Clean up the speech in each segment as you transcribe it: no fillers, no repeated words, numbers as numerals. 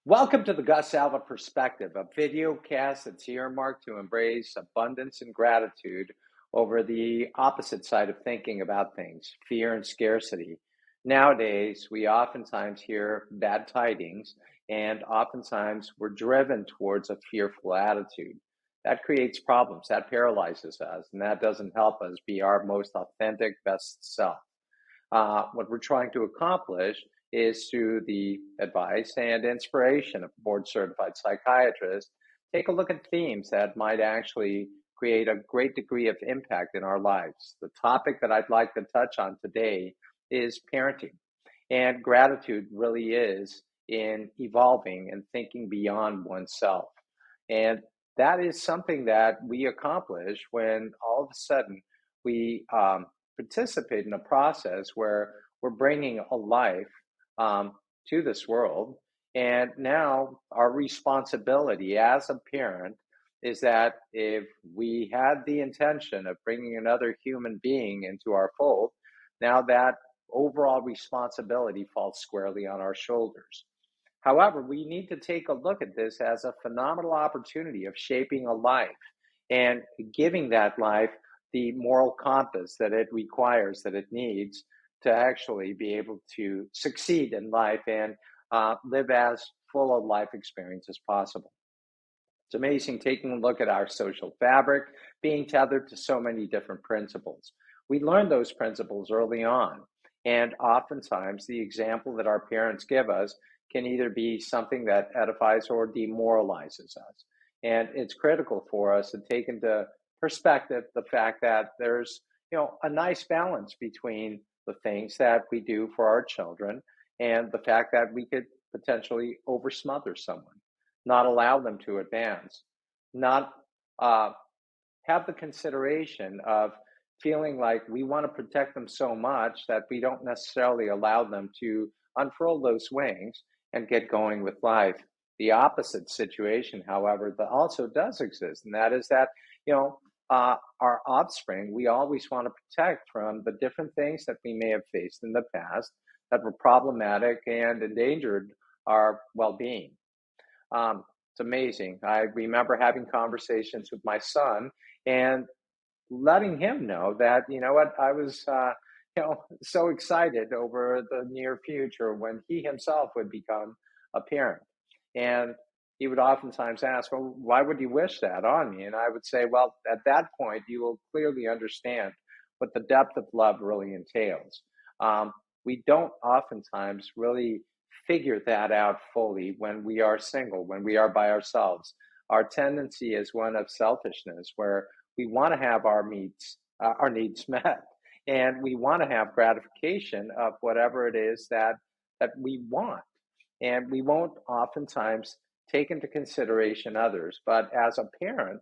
Welcome to the Gus Alva Perspective, a video cast that's earmarked to embrace abundance and gratitude over the opposite side of thinking about things, fear and scarcity. Nowadays, we oftentimes hear bad tidings, and oftentimes we're driven towards a fearful attitude. That creates problems, that paralyzes us, and that doesn't help us be our most authentic, best self. What we're trying to accomplish is through the advice and inspiration of board certified psychiatrists, take a look at themes that might actually create a great degree of impact in our lives. The topic that I'd like to touch on today is parenting. And gratitude really is in evolving and thinking beyond oneself. And that is something that we accomplish when all of a sudden we participate in a process where we're bringing a life to this world. And now our responsibility as a parent is that if we had the intention of bringing another human being into our fold, now that overall responsibility falls squarely on our shoulders. However, we need to take a look at this as a phenomenal opportunity of shaping a life and giving that life the moral compass that it requires, that it needs to actually be able to succeed in life and live as full a life experience as possible. It's amazing taking a look at our social fabric being tethered to so many different principles. We learn those principles early on, and oftentimes the example that our parents give us can either be something that edifies or demoralizes us. And it's critical for us to take into perspective the fact that there's a nice balance between the things that we do for our children and the fact that we could potentially over smother someone, not allow them to advance, not have the consideration of feeling like we want to protect them so much that we don't necessarily allow them to unfurl those wings and get going with life. The opposite situation, however, that also does exist, and that is that, our offspring, we always want to protect from the different things that we may have faced in the past that were problematic and endangered our well being. It's amazing. I remember having conversations with my son and letting him know that, I was, so excited over the near future when he himself would become a parent. And he would oftentimes ask, well, why would you wish that on me? And I would say, well, at that point, you will clearly understand what the depth of love really entails. We don't oftentimes really figure that out fully when we are single, when we are by ourselves. Our tendency is one of selfishness, where we want to have our needs met, and we want to have gratification of whatever it is that we want, and we won't oftentimes take into consideration others. But as a parent,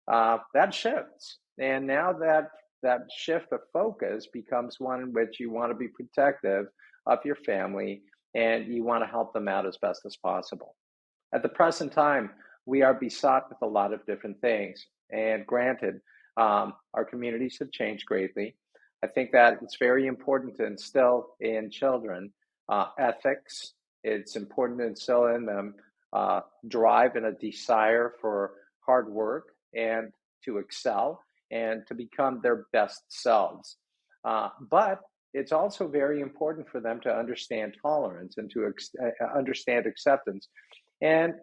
that shifts, and now that shift of focus becomes one in which you want to be protective of your family and you want to help them out as best as possible. At the present time, we are besought with a lot of different things, and granted, our communities have changed greatly. I think that it's very important to instill in children ethics. It's important to instill in them drive and a desire for hard work and to excel and to become their best selves. But it's also very important for them to understand tolerance and to understand acceptance and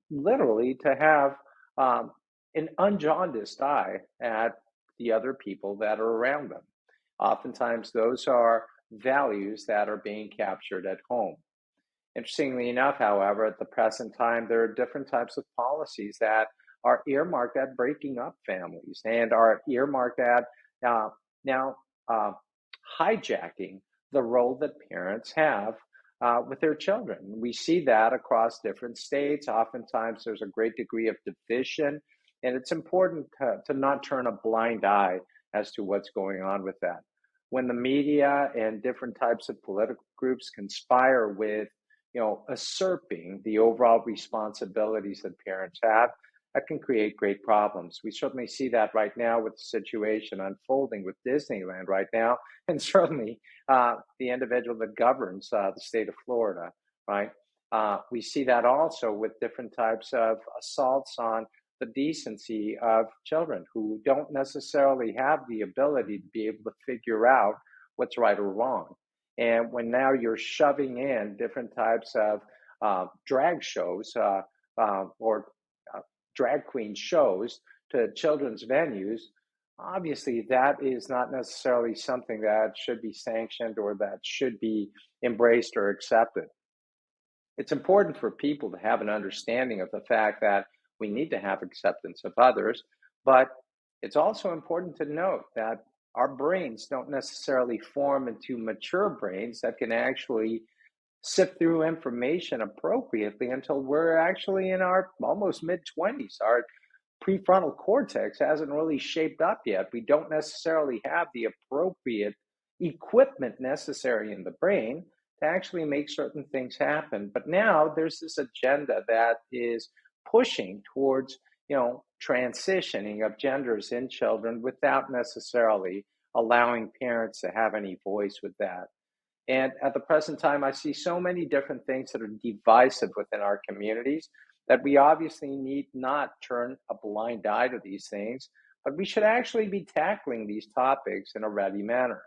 literally to have an unjaundiced eye at the other people that are around them. Oftentimes, those are values that are being captured at home. Interestingly enough, however, at the present time, there are different types of policies that are earmarked at breaking up families and are earmarked at now hijacking the role that parents have with their children. We see that across different states. Oftentimes, there's a great degree of division, and it's important to not turn a blind eye as to what's going on with that. When the media and different types of political groups conspire with usurping the overall responsibilities that parents have, that can create great problems. We certainly see that right now with the situation unfolding with Disneyland right now, and certainly the individual that governs the state of Florida, right? We see that also with different types of assaults on the decency of children who don't necessarily have the ability to be able to figure out what's right or wrong. And when now you're shoving in different types of drag shows or drag queen shows to children's venues, obviously that is not necessarily something that should be sanctioned or that should be embraced or accepted. It's important for people to have an understanding of the fact that we need to have acceptance of others, but it's also important to note that our brains don't necessarily form into mature brains that can actually sift through information appropriately until we're actually in our almost mid 20s. Our prefrontal cortex hasn't really shaped up yet. We don't necessarily have the appropriate equipment necessary in the brain to actually make certain things happen. But now there's this agenda that is pushing towards, transitioning of genders in children without necessarily allowing parents to have any voice with that. And at the present time, I see so many different things that are divisive within our communities that we obviously need not turn a blind eye to these things, but we should actually be tackling these topics in a ready manner.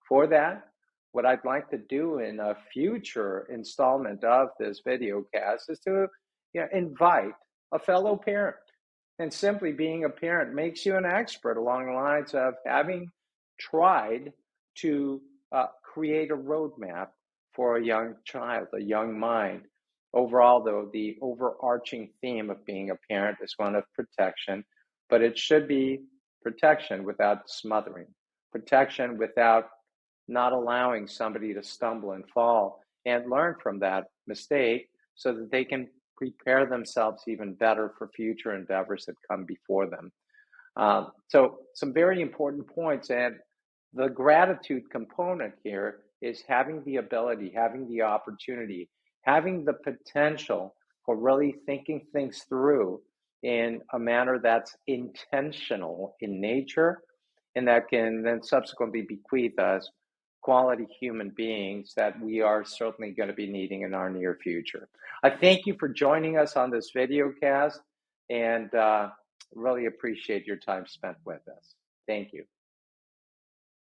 For that, what I'd like to do in a future installment of this video cast is to invite a fellow parent. And simply being a parent makes you an expert along the lines of having tried to create a roadmap for a young child, a young mind. Overall, though, the overarching theme of being a parent is one of protection, but it should be protection without smothering, protection without not allowing somebody to stumble and fall and learn from that mistake so that they can prepare themselves even better for future endeavors that come before them. So, some very important points, and the gratitude component here is having the ability, having the opportunity, having the potential for really thinking things through in a manner that's intentional in nature and that can then subsequently bequeath us quality human beings that we are certainly going to be needing in our near future. I thank you for joining us on this video cast and really appreciate your time spent with us. Thank you.